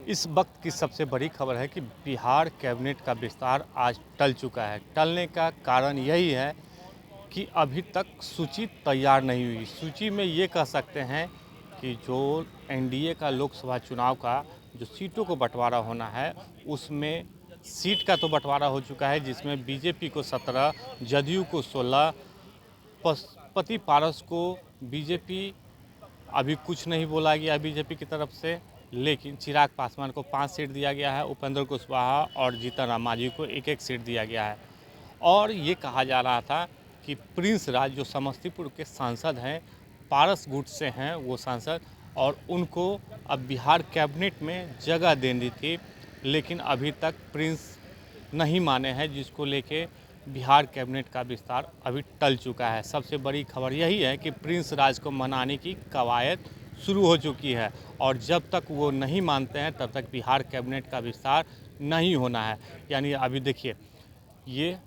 इस वक्त की सबसे बड़ी खबर है कि बिहार कैबिनेट का विस्तार आज टल चुका है। टलने का कारण यही है कि अभी तक सूची तैयार नहीं हुई। सूची में ये कह सकते हैं कि जो एनडीए का लोकसभा चुनाव का जो सीटों को बंटवारा होना है, उसमें सीट का तो बंटवारा हो चुका है, जिसमें बीजेपी को 17, जदयू को 16, पशुपति पारस को बीजेपी अभी कुछ नहीं बोला गया बीजेपी की तरफ से, लेकिन चिराग पासवान को 5 सीट दिया गया है, उपेंद्र कुशवाहा और जीतन राम मांझी को एक एक सीट दिया गया है। और ये कहा जा रहा था कि प्रिंस राज जो समस्तीपुर के सांसद हैं, पारस गुट से हैं वो सांसद, और उनको अब बिहार कैबिनेट में जगह देनी थी, लेकिन अभी तक प्रिंस नहीं माने हैं, जिसको लेके बिहार कैबिनेट का विस्तार अभी टल चुका है। सबसे बड़ी खबर यही है कि प्रिंस राज को मनाने की कवायद शुरू हो चुकी है, और जब तक वो नहीं मानते हैं तब तक बिहार कैबिनेट का विस्तार नहीं होना है। यानी अभी देखिए, ये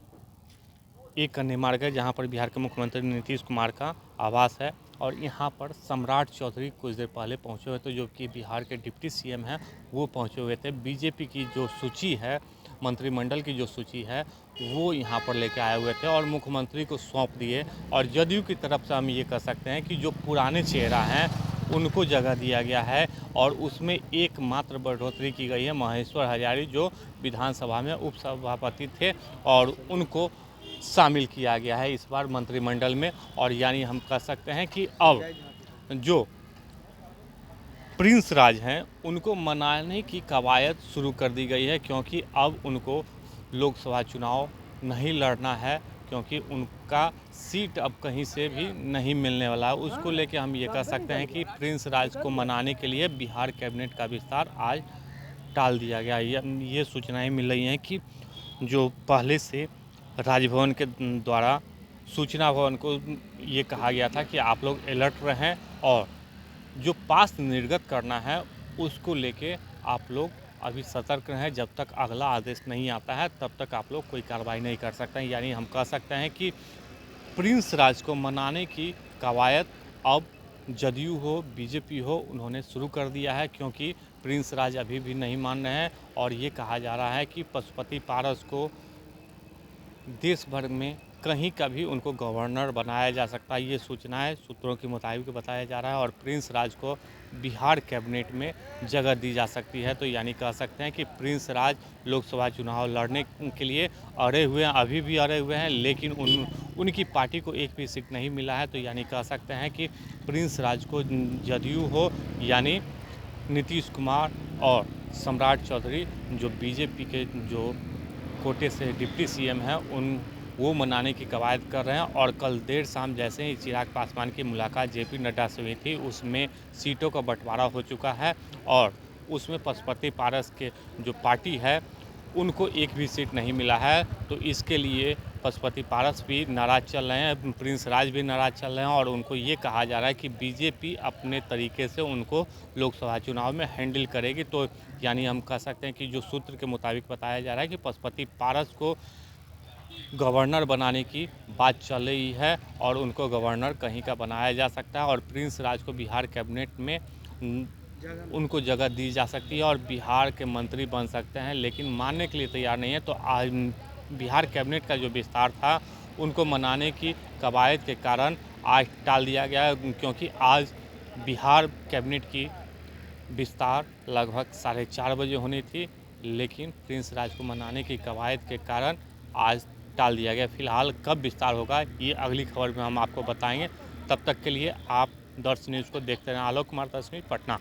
एक कन्या मार्ग है जहाँ पर बिहार के मुख्यमंत्री नीतीश कुमार का आवास है, और यहाँ पर सम्राट चौधरी कुछ देर पहले पहुँचे हुए थे, जो कि बिहार के डिप्टी सीएम हैं, वो पहुँचे हुए थे। बीजेपी की जो सूची है, मंत्रिमंडल की जो सूची है, वो यहाँ पर लेके आए हुए थे और मुख्यमंत्री को सौंप दिए। और जदयू की तरफ से हम ये कह सकते हैं कि जो पुराने चेहरा हैं उनको जगह दिया गया है, और उसमें एकमात्र बढ़ोतरी की गई है महेश्वर हजारी, जो विधानसभा में उपसभापति थे, और उनको शामिल किया गया है इस बार मंत्रिमंडल में। और यानी हम कह सकते हैं कि अब जो प्रिंस राज हैं उनको मनाने की कवायद शुरू कर दी गई है, क्योंकि अब उनको लोकसभा चुनाव नहीं लड़ना है, क्योंकि उनका सीट अब कहीं से भी नहीं मिलने वाला है। उसको लेके हम ये कह सकते हैं कि प्रिंस राज को मनाने के लिए बिहार कैबिनेट का विस्तार आज टाल दिया गया। ये सूचनाएं मिल रही हैं कि जो पहले से राजभवन के द्वारा सूचना भवन को ये कहा गया था कि आप लोग अलर्ट रहें, और जो पास निर्गत करना है उसको लेके आप लोग अभी सतर्क रहें। जब तक अगला आदेश नहीं आता है तब तक आप लोग कोई कार्रवाई नहीं कर सकते हैं। यानी हम कह सकते हैं कि प्रिंस राज को मनाने की कवायद अब जदयू हो, बीजेपी हो, उन्होंने शुरू कर दिया है, क्योंकि प्रिंस राज अभी भी नहीं मान रहे हैं। और ये कहा जा रहा है कि पशुपति पारस को देश भर में कहीं का भी उनको गवर्नर बनाया जा सकता है। ये सूचनाएं सूत्रों के मुताबिक बताया जा रहा है, और प्रिंस राज को बिहार कैबिनेट में जगह दी जा सकती है। तो यानी कह सकते हैं कि प्रिंस राज लोकसभा चुनाव लड़ने के लिए अड़े हुए हैं, अभी भी अड़े हुए हैं, लेकिन उनकी पार्टी को एक भी सीट नहीं मिला है। तो यानी कह सकते हैं कि प्रिंस राज को जदयू हो, यानी नीतीश कुमार और सम्राट चौधरी, जो बीजेपी के जो कोटे से डिप्टी सीएम हैं, वो मनाने की कवायद कर रहे हैं। और कल देर शाम जैसे ही चिराग पासवान की मुलाकात जेपी नड्डा से हुई थी, उसमें सीटों का बंटवारा हो चुका है, और उसमें पशुपति पारस के जो पार्टी है उनको एक भी सीट नहीं मिला है। तो इसके लिए पशुपति पारस भी नाराज़ चल रहे हैं, प्रिंस राज भी नाराज़ चल रहे हैं, और उनको ये कहा जा रहा है कि बीजेपी अपने तरीके से उनको लोकसभा चुनाव में हैंडल करेगी। तो यानी हम कह सकते हैं कि जो सूत्र के मुताबिक बताया जा रहा है कि पशुपति पारस को गवर्नर बनाने की बात चल रही है, और उनको गवर्नर कहीं का बनाया जा सकता है, और प्रिंस राज को बिहार कैबिनेट में उनको जगह दी जा सकती है और बिहार के मंत्री बन सकते हैं, लेकिन मानने के लिए तैयार नहीं है। तो आज बिहार कैबिनेट का जो विस्तार था उनको मनाने की कवायद के कारण आज टाल दिया गया, क्योंकि आज बिहार कैबिनेट की विस्तार लगभग 4:30 बजे होनी थी, लेकिन प्रिंस राज को मनाने की कवायद के कारण आज टाल दिया गया। फिलहाल कब विस्तार होगा ये अगली खबर में हम आपको बताएंगे। तब तक के लिए आप दर्श न्यूज़ को देखते रहें। आलोक कुमार, दर्श न्यूज़, पटना।